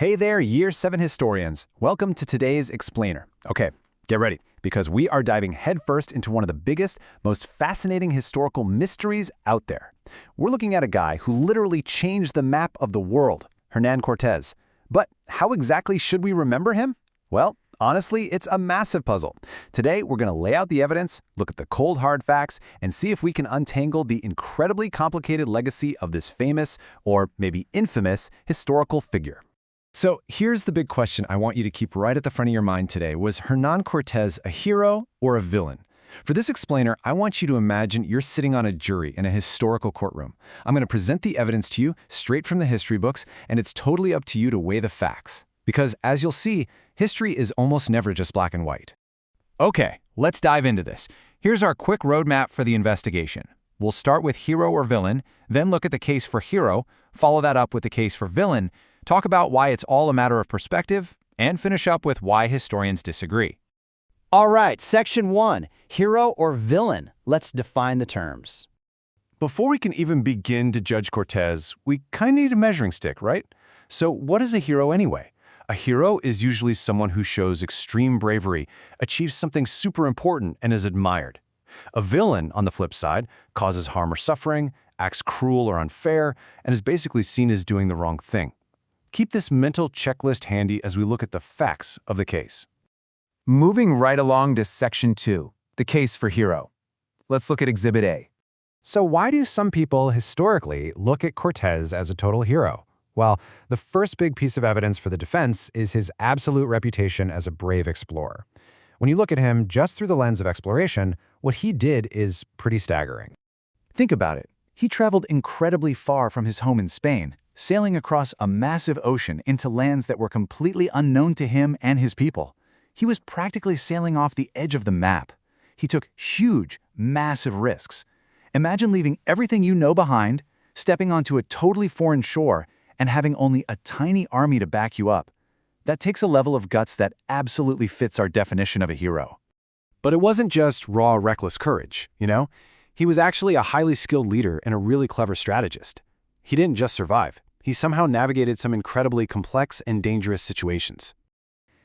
Hey there, Year 7 historians. Welcome to today's Explainer. Okay, get ready, because we are diving headfirst into one of the biggest, most fascinating historical mysteries out there. We're looking at a guy who literally changed the map of the world, Hernán Cortés. But how exactly should we remember him? Well, honestly, it's a massive puzzle. Today, we're going to lay out the evidence, look at the cold hard facts, and see if we can untangle the incredibly complicated legacy of this famous, or maybe infamous, historical figure. So here's the big question I want you to keep right at the front of your mind today. Was Hernán Cortés a hero or a villain? For this explainer, I want you to imagine you're sitting on a jury in a historical courtroom. I'm going to present the evidence to you straight from the history books, and it's totally up to you to weigh the facts. Because, as you'll see, history is almost never just black and white. Okay, let's dive into this. Here's our quick roadmap for the investigation. We'll start with hero or villain, then look at the case for hero, follow that up with the case for villain, talk about why it's all a matter of perspective, and finish up with why historians disagree. All right, Section 1, hero or villain. Let's define the terms. Before we can even begin to judge Cortés, we kind of need a measuring stick, right? So what is a hero anyway? A hero is usually someone who shows extreme bravery, achieves something super important, and is admired. A villain, on the flip side, causes harm or suffering, acts cruel or unfair, and is basically seen as doing the wrong thing. Keep this mental checklist handy as we look at the facts of the case. Moving right along to Section 2, the case for hero. Let's look at Exhibit A. So why do some people historically look at Cortés as a total hero? Well, the first big piece of evidence for the defense is his absolute reputation as a brave explorer. When you look at him just through the lens of exploration, what he did is pretty staggering. Think about it. He traveled incredibly far from his home in Spain, sailing across a massive ocean into lands that were completely unknown to him and his people. He was practically sailing off the edge of the map. He took huge, massive risks. Imagine leaving everything you know behind, stepping onto a totally foreign shore, and having only a tiny army to back you up. That takes a level of guts that absolutely fits our definition of a hero. But it wasn't just raw, reckless courage, you know? He was actually a highly skilled leader and a really clever strategist. He didn't just survive. He somehow navigated some incredibly complex and dangerous situations.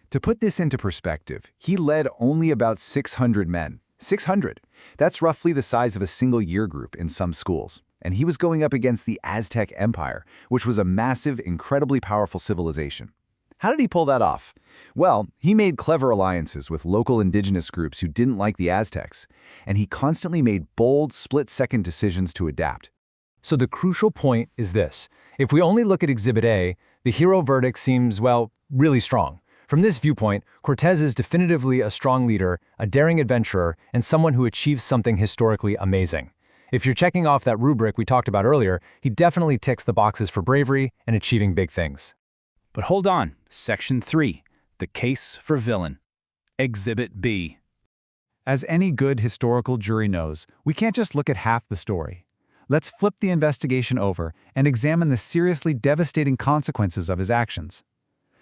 To put this into perspective, he led only about 600 men. 600! That's roughly the size of a single year group in some schools. And he was going up against the Aztec Empire, which was a massive, incredibly powerful civilization. How did he pull that off? Well, he made clever alliances with local indigenous groups who didn't like the Aztecs, and he constantly made bold, split-second decisions to adapt. So the crucial point is this. If we only look at Exhibit A, the hero verdict seems, well, really strong. From this viewpoint, Cortés is definitively a strong leader, a daring adventurer, and someone who achieves something historically amazing. If you're checking off that rubric we talked about earlier, he definitely ticks the boxes for bravery and achieving big things. But hold on, Section 3, the case for villain. Exhibit B. As any good historical jury knows, we can't just look at half the story. Let's flip the investigation over and examine the seriously devastating consequences of his actions.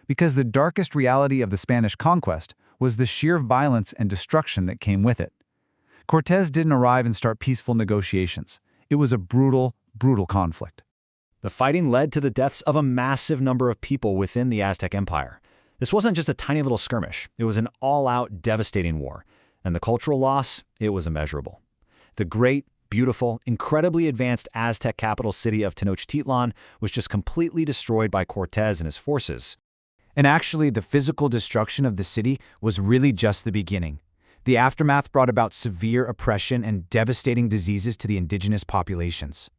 Because the darkest reality of the Spanish conquest was the sheer violence and destruction that came with it. Cortés didn't arrive and start peaceful negotiations. It was a brutal, brutal conflict. The fighting led to the deaths of a massive number of people within the Aztec Empire. This wasn't just a tiny little skirmish. It was an all-out, devastating war. And the cultural loss, it was immeasurable. The great, beautiful, incredibly advanced Aztec capital city of Tenochtitlan was just completely destroyed by Cortés and his forces. And actually, the physical destruction of the city was really just the beginning. The aftermath brought about severe oppression and devastating diseases to the indigenous populations.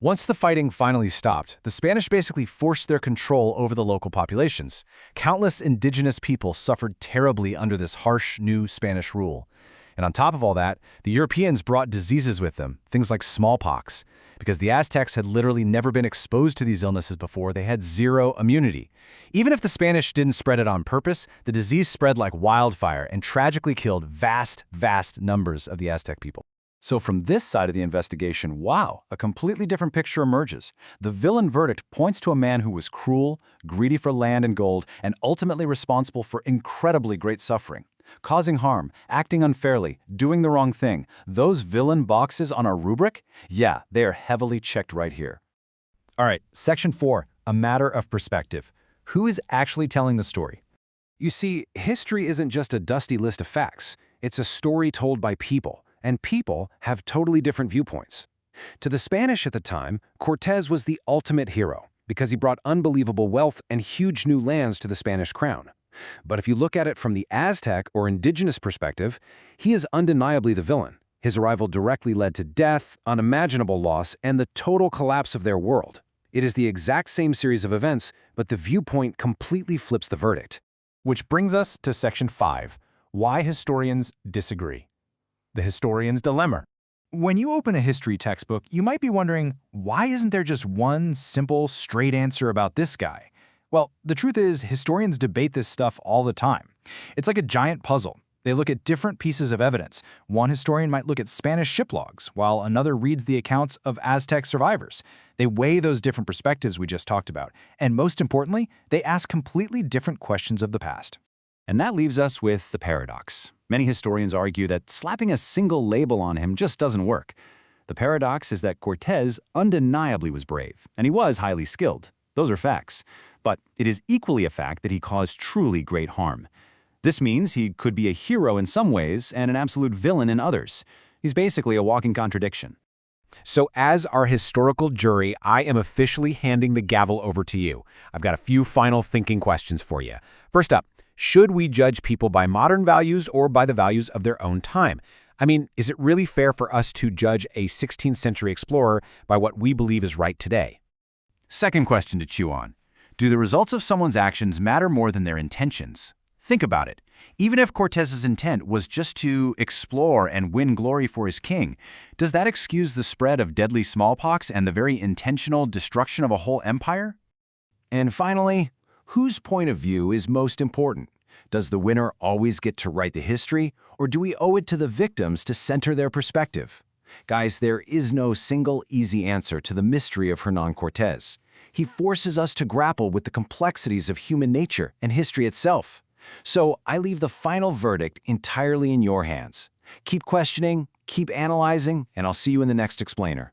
Once the fighting finally stopped, the Spanish basically forced their control over the local populations. Countless indigenous people suffered terribly under this harsh new Spanish rule. And on top of all that, the Europeans brought diseases with them, things like smallpox. Because the Aztecs had literally never been exposed to these illnesses before, they had zero immunity. Even if the Spanish didn't spread it on purpose, the disease spread like wildfire and tragically killed vast, vast numbers of the Aztec people. So from this side of the investigation, wow, a completely different picture emerges. The villain verdict points to a man who was cruel, greedy for land and gold, and ultimately responsible for incredibly great suffering. Causing harm, acting unfairly, doing the wrong thing. Those villain boxes on our rubric? Yeah, they are heavily checked right here. All right, Section 4, a matter of perspective. Who is actually telling the story? You see, history isn't just a dusty list of facts. It's a story told by people, and people have totally different viewpoints. To the Spanish at the time, Cortés was the ultimate hero because he brought unbelievable wealth and huge new lands to the Spanish crown. But if you look at it from the Aztec or indigenous perspective, he is undeniably the villain. His arrival directly led to death, unimaginable loss, and the total collapse of their world. It is the exact same series of events, but the viewpoint completely flips the verdict. Which brings us to Section 5, Why Historians Disagree. The Historian's Dilemma. When you open a history textbook, you might be wondering, why isn't there just one simple, straight answer about this guy? Well, the truth is, historians debate this stuff all the time. It's like a giant puzzle. They look at different pieces of evidence. One historian might look at Spanish ship logs, while another reads the accounts of Aztec survivors. They weigh those different perspectives we just talked about, and most importantly, they ask completely different questions of the past. And that leaves us with the paradox. Many historians argue that slapping a single label on him just doesn't work. The paradox is that Cortés undeniably was brave, and he was highly skilled. Those are facts. But it is equally a fact that he caused truly great harm. This means he could be a hero in some ways and an absolute villain in others. He's basically a walking contradiction. So as our historical jury, I am officially handing the gavel over to you. I've got a few final thinking questions for you. First up, should we judge people by modern values or by the values of their own time? I mean, is it really fair for us to judge a 16th century explorer by what we believe is right today? Second question to chew on. Do the results of someone's actions matter more than their intentions? Think about it. Even if Cortés's intent was just to explore and win glory for his king, does that excuse the spread of deadly smallpox and the very intentional destruction of a whole empire? And finally, whose point of view is most important? Does the winner always get to write the history, or do we owe it to the victims to center their perspective? Guys, there is no single easy answer to the mystery of Hernán Cortés. He forces us to grapple with the complexities of human nature and history itself. So I leave the final verdict entirely in your hands. Keep questioning, keep analyzing, and I'll see you in the next explainer.